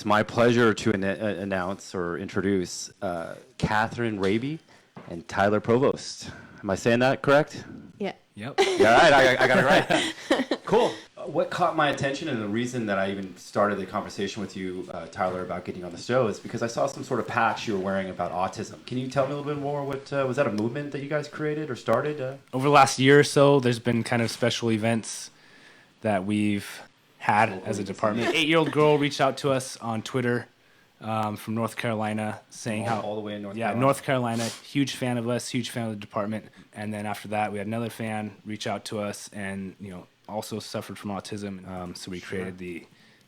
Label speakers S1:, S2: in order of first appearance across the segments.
S1: It's my pleasure to announce or introduce Katherine, Raby, and Tyler Provost. Am I saying that correct?
S2: Yeah.
S3: Yep.
S1: Yeah, all right, I got it right. Cool. What caught my attention and the reason that I even started the conversation with you, Tyler, about getting on the show is because I saw some sort of patch you were wearing about autism. Can you tell me a little bit more? What was that a movement that you guys created or started?
S3: Over the last year or so, there's been kind of special events that we've had as a department. 8-year-old girl reached out to us on Twitter from North Carolina saying
S1: all the way in North Carolina?
S3: Yeah, North Carolina, huge fan of us, huge fan of the department. And then after that, we had another fan reach out to us and, also suffered from autism. So we created the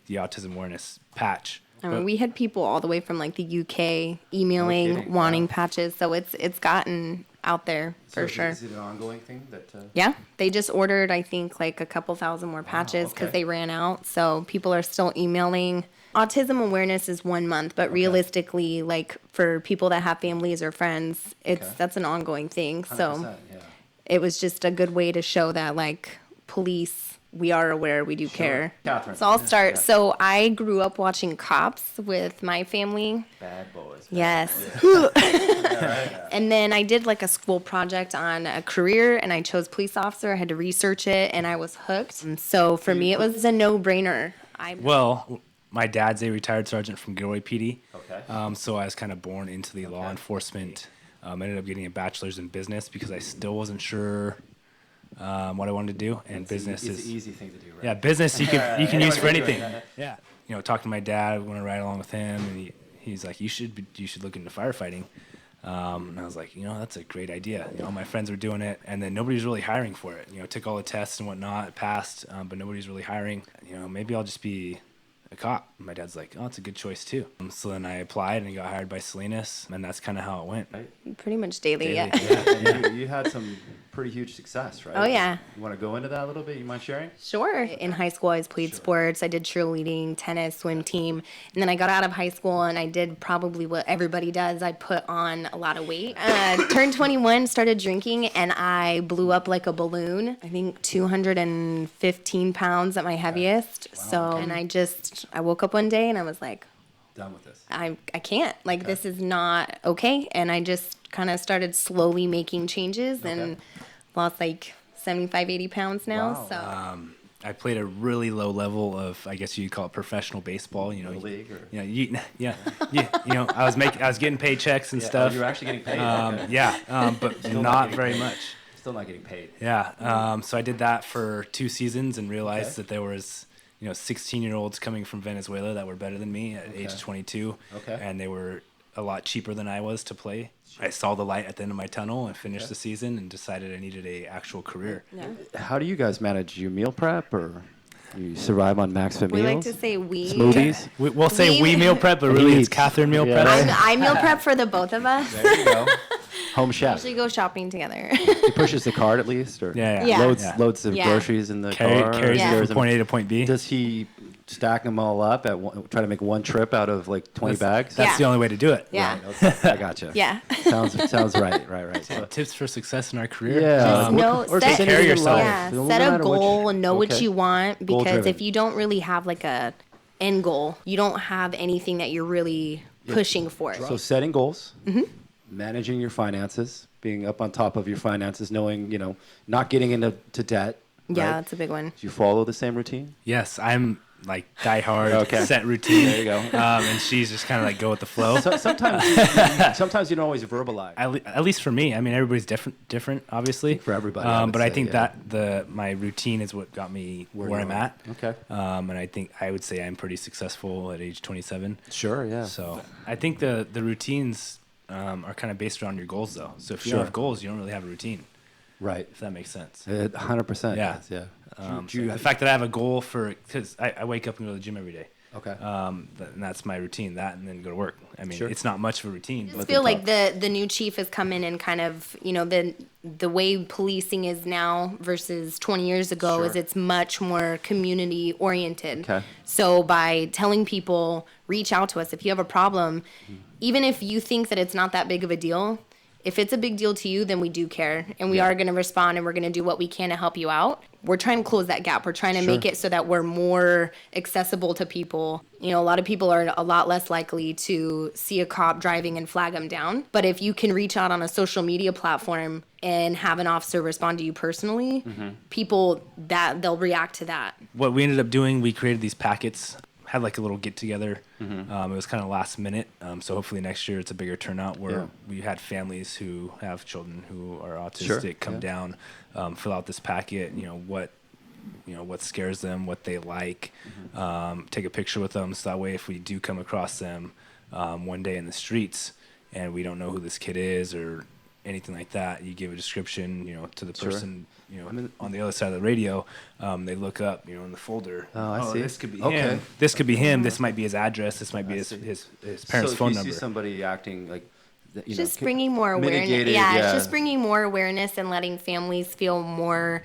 S3: autism awareness patch.
S2: I mean, we had people all the way from like the UK emailing, wanting patches. So it's gotten out there for sure.
S1: Is it an ongoing thing?
S2: Yeah, they just ordered, I think, like a couple thousand more patches because they ran out. So people are still emailing. Autism awareness is 1 month, but realistically, like for people that have families or friends, that's an ongoing thing. So it was just a good way to show that, like, police, we are aware, we do care.
S1: Katherine.
S2: So I'll start. So I grew up watching Cops with my family.
S1: Bad boys.
S2: Yes. And then I did like a school project on a career, and I chose police officer. I had to research it, and I was hooked. And so for me, it was a no-brainer.
S3: Well, my dad's a retired sergeant from Gilroy PD.
S1: Okay.
S3: So I was kind of born into the law enforcement. I ended up getting a bachelor's in business because I still wasn't sure what I wanted to do. And business is
S1: an easy thing to do, right?
S3: Yeah, business you can use for anything. Yeah. Talking to my dad, I want to ride along with him, and he's like, you should look into firefighting. And I was like, that's a great idea. My friends were doing it, and then nobody's really hiring for it. Took all the tests and whatnot, passed, but nobody's really hiring. Maybe I'll just be a cop. And my dad's like, oh, it's a good choice too. So then I applied and got hired by Salinas, and that's kind of how it went. Right?
S2: Pretty much daily. Yeah.
S1: And you had some pretty huge success, right?
S2: Oh, yeah.
S1: You want to go into that a little bit? You mind sharing?
S2: Sure. In high school, I played sports. I did cheerleading, tennis, swim team. And then I got out of high school, and I did probably what everybody does. I put on a lot of weight. Turned 21, started drinking, and I blew up like a balloon. I think 215 pounds at my heaviest. Wow. So, and I woke up one day, and I was like,
S1: done with this.
S2: I can't. Like, this is not okay. And I just kind of started slowly making changes and lost like 75, 80 pounds now.
S1: Wow.
S2: So
S3: I played a really low level of, I guess you'd call it professional baseball.
S1: League or?
S3: I was getting paychecks and stuff.
S1: You were actually getting paid.
S3: But not very much.
S1: Still not getting paid.
S3: Yeah. So I did that for 2 seasons and realized that there was 16-year-olds coming from Venezuela that were better than me at age 22.
S1: Okay.
S3: And they were a lot cheaper than I was to play. I saw the light at the end of my tunnel and finished the season and decided I needed a actual career.
S2: yeah.
S1: How do you guys manage? You meal prep or you survive on MaxFit meals?
S2: We like to say
S1: Smoothies?
S3: We'll say we meal prep, but really it's Katherine meal prep.
S2: I meal prep for the both of us.
S1: There you go. Home chef.
S2: Usually go shopping together.
S1: He pushes the cart at least? Or
S2: Yeah.
S1: Loads of groceries in the car?
S3: Carries it from point A to point B.
S1: Does he stack them all up try to make one trip out of like 20 bags?
S3: That's the only way to do it.
S2: Yeah.
S1: Right, okay. I gotcha.
S2: Yeah.
S1: Sounds right. So,
S3: tips for success in our career.
S1: Yeah.
S3: Take care of yourself.
S2: Yeah. Set a goal and know what you want, because if you don't really have like a end goal, you don't have anything that you're really pushing for.
S1: So setting goals, managing your finances, being up on top of your finances, knowing, not getting into debt.
S2: Yeah,
S1: right?
S2: that's a big one.
S1: Do you follow the same routine?
S3: Yes, I'm like die hard, set routine.
S1: There you go.
S3: And she's just kind of like go with the flow.
S1: So, sometimes you don't always verbalize.
S3: At least for me. I mean, everybody's different, obviously.
S1: For everybody.
S3: But I think that my routine is what got me where I'm at.
S1: Okay.
S3: And I would say I'm pretty successful at age 27.
S1: Sure, yeah.
S3: So I think the routines are kind of based around your goals, though. So if you don't have goals, you don't really have a routine.
S1: Right.
S3: If that makes sense.
S1: 100%.
S3: Yeah.
S1: Does, yeah.
S3: The fact that I have a goal because I wake up and go to the gym every day.
S1: Okay.
S3: And that's my routine, that and then go to work. I mean,
S1: Sure.
S3: It's not much of a routine.
S2: I just feel like the new chief has come in and kind of, the way policing is now versus 20 years ago is it's much more community oriented.
S1: Okay.
S2: So by telling people, reach out to us if you have a problem, even if you think that it's not that big of a deal, if it's a big deal to you, then we do care, and we are going to respond, and we're going to do what we can to help you out. We're trying to close that gap. We're trying to make it so that we're more accessible to people. You know, a lot of people are a lot less likely to see a cop driving and flag them down. But if you can reach out on a social media platform and have an officer respond to you personally, people, that they'll react to that.
S3: What we ended up doing, we created these packets, had like a little get together. It was kind of last minute. So hopefully next year it's a bigger turnout where we had families who have children who are autistic come down, fill out this packet, what scares them, what they like, take a picture with them. So that way, if we do come across them one day in the streets and we don't know who this kid is or anything like that, you give a description, to the person, on the other side of the radio. They look up, in the folder.
S1: I see.
S3: This could be him. This could be him. This might be his address. This might be his parents' phone number. So if you
S1: see somebody acting like,
S2: just bringing more awareness. It's just bringing more awareness and letting families feel more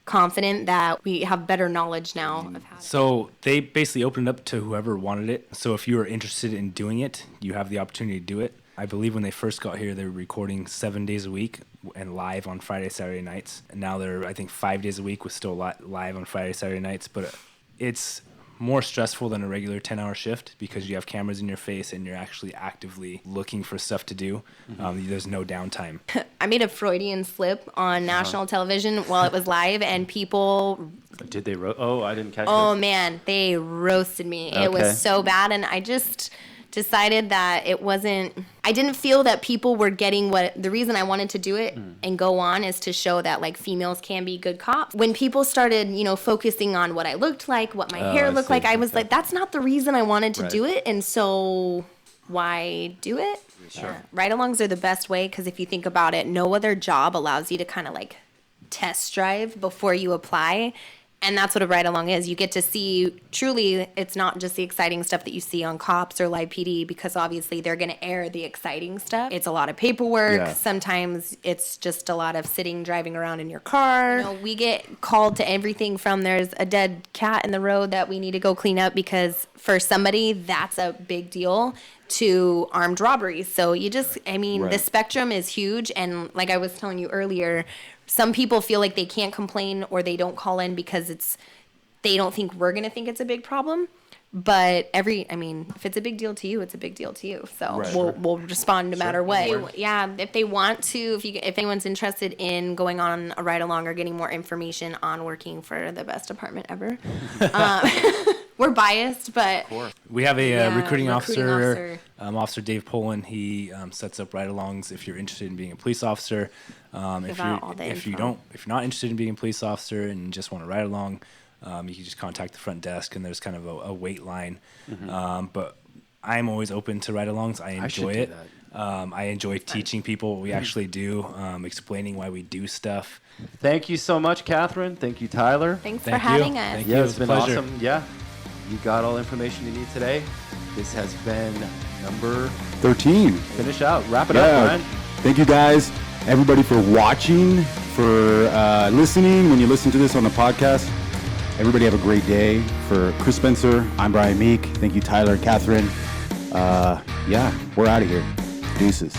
S2: confident that we have better knowledge now of how.
S3: So they basically opened up to whoever wanted it. So if you are interested in doing it, you have the opportunity to do it. I believe when they first got here, they were recording 7 days a week and live on Friday, Saturday nights. And now they're, I think, 5 days a week with still live on Friday, Saturday nights. But it's more stressful than a regular 10-hour shift because you have cameras in your face and you're actually actively looking for stuff to do. There's no downtime.
S2: I made a Freudian slip on national television while it was live, and people...
S1: Did they I didn't catch
S2: Oh, man, they roasted me.
S1: Okay.
S2: It was so bad, and I just decided that it wasn't... I didn't feel that people were getting what... The reason I wanted to do it and go on is to show that, like, females can be good cops. When people started, focusing on what I looked like, what my hair looked like, I was like, that's not the reason I wanted to do it, and so why do it? Sure. Ride-alongs are the best way, because if you think about it, no other job allows you to kind of, like, test drive before you apply. And that's what a ride-along is. You get to see, truly, it's not just the exciting stuff that you see on Cops or Live PD, because obviously they're going to air the exciting stuff. It's a lot of paperwork. Yeah. Sometimes it's just a lot of sitting, driving around in your car. We get called to everything from there's a dead cat in the road that we need to go clean up because for somebody, that's a big deal, to armed robberies. So the spectrum is huge. And like I was telling you earlier, some people feel like they can't complain or they don't call in because they don't think we're going to think it's a big problem. But if it's a big deal to you, it's a big deal to you. So we'll respond no matter what. If they want to, if anyone's interested in going on a ride along or getting more information on working for the best department ever, we're biased, but
S3: we have a recruiting officer, Officer Dave Poland. He sets up ride-alongs if you're interested in being a police officer. If you're not interested in being a police officer and just want to ride along, you can just contact the front desk, and there's kind of a wait line. But I'm always open to ride-alongs. I enjoy it. I enjoy teaching people what we actually do, explaining why we do stuff.
S1: Thank you so much, Katherine. Thank you, Tyler.
S2: Thanks for having us.
S3: Thank you.
S1: It's been awesome. Yeah, you got all the information you need today. This has been number
S4: 13.
S1: Finish out. Wrap it up, Brian.
S4: Thank you guys, everybody, for watching, for listening when you listen to this on the podcast. Everybody have a great day. For Kris Spencer, I'm Brian Meek. Thank you, Tyler, Katherine. We're out of here. Deuces.